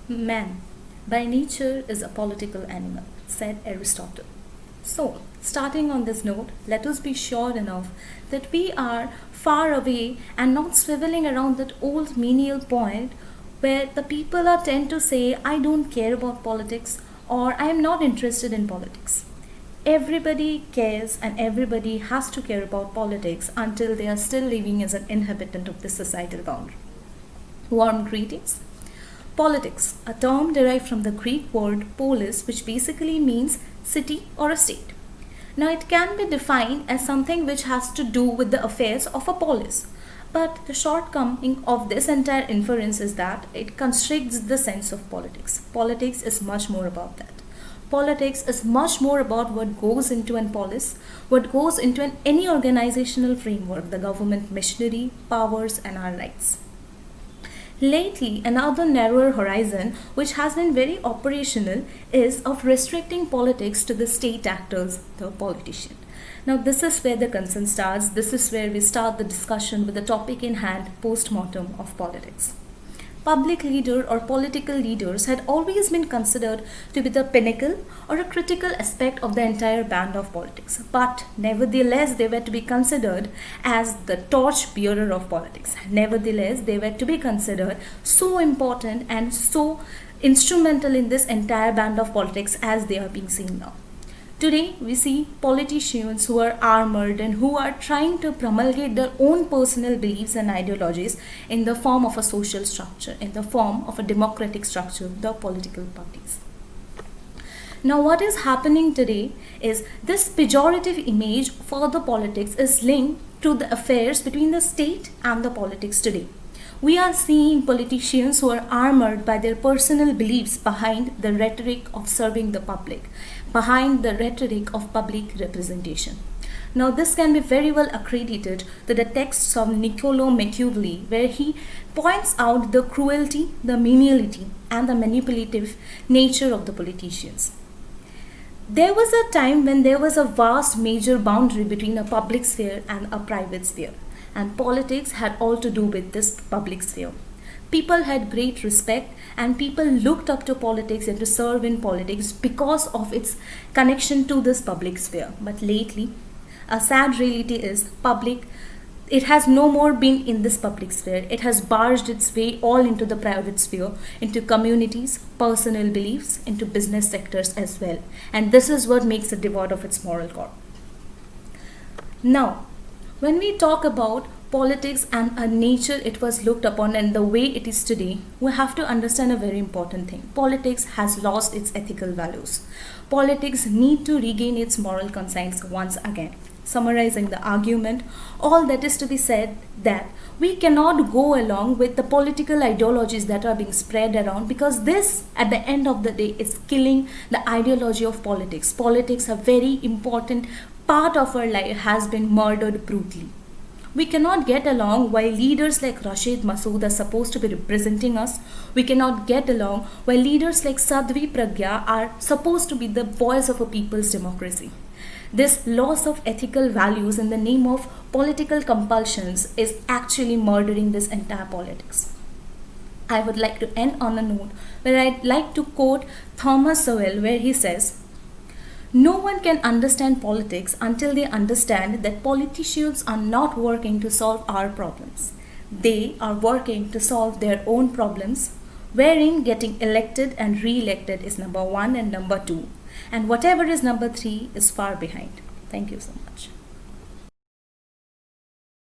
Man, by nature, is a political animal, said Aristotle. So, starting on this note, let us be sure enough that we are far away and not swiveling around that old menial point where the people are tend to say, I don't care about politics or I am not interested in politics. Everybody cares and everybody has to care about politics until they are still living as an inhabitant of this societal boundary. Warm greetings. Politics, a term derived from the Greek word polis, which basically means city or a state. Now, it can be defined as something which has to do with the affairs of a polis. But the shortcoming of this entire inference is that it constricts the sense of politics. Politics is much more about that. Politics is much more about what goes into an polis, what goes into any organizational framework, the government machinery, powers, and our rights. Lately, another narrower horizon, which has been very operational, is of restricting politics to the state actors, the politician. Now, this is where the concern starts. This is where we start the discussion with the topic in hand, post-mortem of politics. Public leader or political leaders had always been considered to be the pinnacle or a critical aspect of the entire band of politics. But nevertheless, they were to be considered as the torch bearer of politics. Nevertheless, they were to be considered so important and so instrumental in this entire band of politics as they are being seen now. Today, we see politicians who are armored and who are trying to promulgate their own personal beliefs and ideologies in the form of a social structure, in the form of a democratic structure, the political parties. Now, what is happening today is this pejorative image for the politics is linked to the affairs between the state and the politics today. We are seeing politicians who are armored by their personal beliefs behind the rhetoric of serving the public, behind the rhetoric of public representation. Now, this can be very well accredited to the texts of Niccolo Machiavelli, where he points out the cruelty, the meniality, and the manipulative nature of the politicians. There was a time when there was a vast major boundary between a public sphere and a private sphere, and politics had all to do with this public sphere. People had great respect and people looked up to politics and to serve in politics because of its connection to this public sphere. But lately, a sad reality is it has no more been in this public sphere. It has barged its way all into the private sphere, into communities, personal beliefs, into business sectors as well. And this is what makes it devoid of its moral core. Now, when we talk about politics and a nature it was looked upon and the way it is today, we have to understand a very important thing. Politics has lost its ethical values. Politics need to regain its moral conscience once again. Summarizing the argument, all that is to be said that we cannot go along with the political ideologies that are being spread around, because this at the end of the day is killing the ideology of politics. Politics, a very important part of our life, has been murdered brutally. We cannot get along while leaders like Rashid Masood are supposed to be representing us. We cannot get along while leaders like Sadhvi Pragya are supposed to be the voice of a people's democracy. This loss of ethical values in the name of political compulsions is actually murdering this entire politics. I would like to end on a note where I'd like to quote Thomas Sowell, where he says, "No one can understand politics until they understand that politicians are not working to solve our problems. They are working to solve their own problems, wherein getting elected and re-elected is number one and number two. And whatever is number three is far behind." Thank you so much.